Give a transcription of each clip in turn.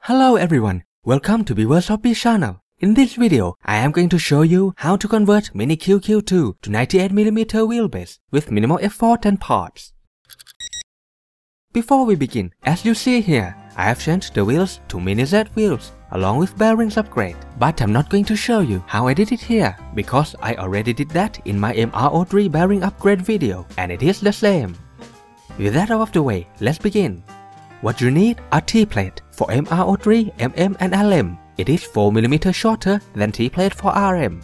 Hello everyone, welcome to Sinohobby channel. In this video, I am going to show you how to convert Mini QQ2 to 98mm wheelbase with minimal effort and parts. Before we begin, as you see here, I have changed the wheels to MiniZ wheels along with bearings upgrade, but I'm not going to show you how I did it here because I already did that in my MRO3 bearing upgrade video and it is the same. With that out of the way, let's begin. What you need are T-plate for MRO3, MM and LM. It is 4mm shorter than T-plate for RM.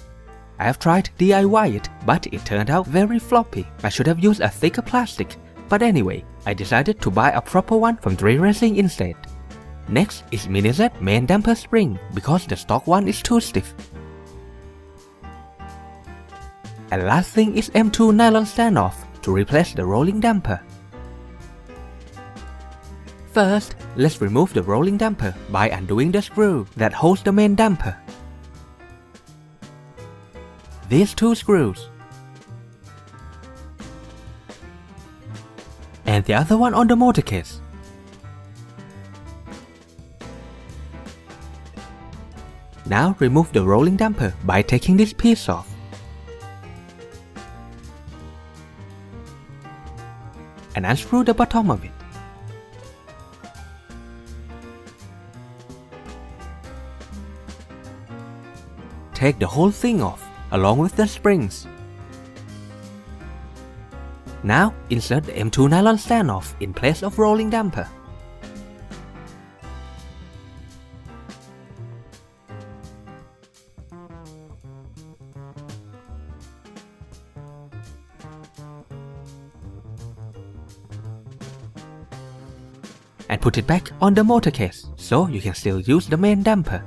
I have tried DIY it, but it turned out very floppy. I should have used a thicker plastic, but anyway, I decided to buy a proper one from 3 Racing instead. Next is MiniZ main damper spring because the stock one is too stiff. And last thing is M2 Nylon Standoff to replace the rolling damper. First, let's remove the rolling damper by undoing the screw that holds the main damper. These 2 screws. And the other one on the motor case. Now remove the rolling damper by taking this piece off. And unscrew the bottom of it. Take the whole thing off, along with the springs. Now, insert the M2 Nylon Standoff in place of rolling damper. And put it back on the motor case, so you can still use the main damper.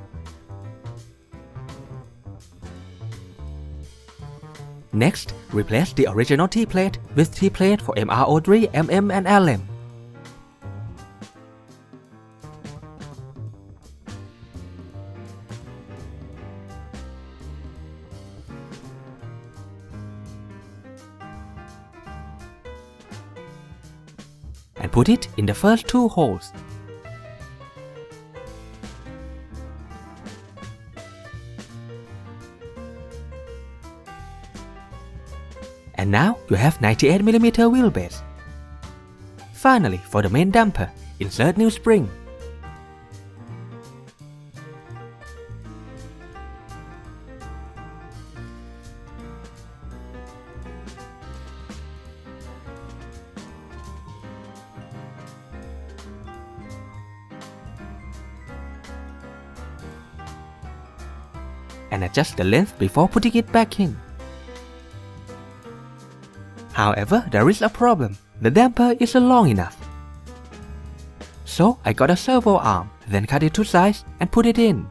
Next, replace the original T-plate with T-plate for MRO3, MM and LM. And put it in the first 2 holes. And now you have 98mm wheelbase. Finally, for the main damper, insert new spring. And adjust the length before putting it back in. However, there is a problem. The damper isn't long enough. So I got a servo arm, then cut it to size and put it in.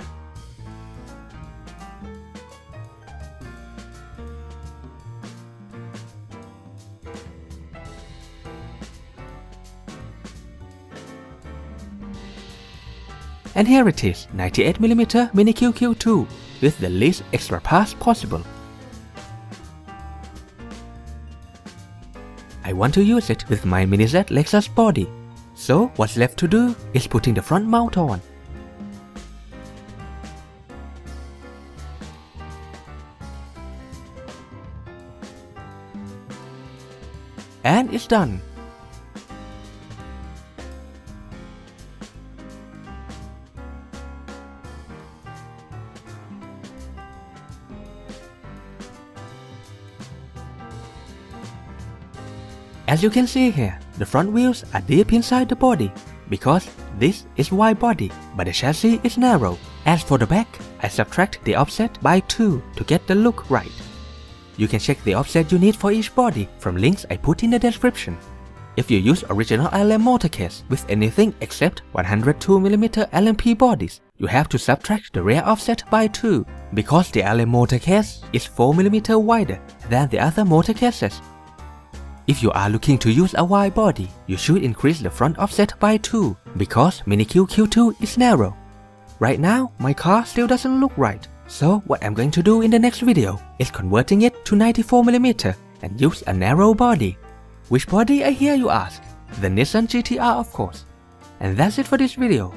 And here it is, 98mm Mini QQ2 with the least extra parts possible. I want to use it with my MiniZ Lexus body, so what's left to do is putting the front mount on. And it's done! As you can see here, the front wheels are deep inside the body because this is wide body, but the chassis is narrow. As for the back, I subtract the offset by 2 to get the look right. You can check the offset you need for each body from links I put in the description. If you use original LM motor case with anything except 102mm LMP bodies, you have to subtract the rear offset by 2 because the LM motor case is 4mm wider than the other motor cases. If you are looking to use a wide body, you should increase the front offset by 2 because Mini QQ2 is narrow. Right now, my car still doesn't look right, so what I'm going to do in the next video is converting it to 94mm and use a narrow body. Which body I hear you ask? The Nissan GTR of course. And that's it for this video.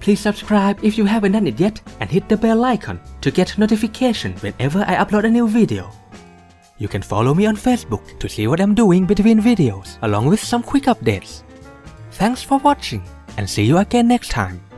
Please subscribe if you haven't done it yet and hit the bell icon to get notification whenever I upload a new video. You can follow me on Facebook to see what I'm doing between videos along with some quick updates. Thanks for watching and see you again next time.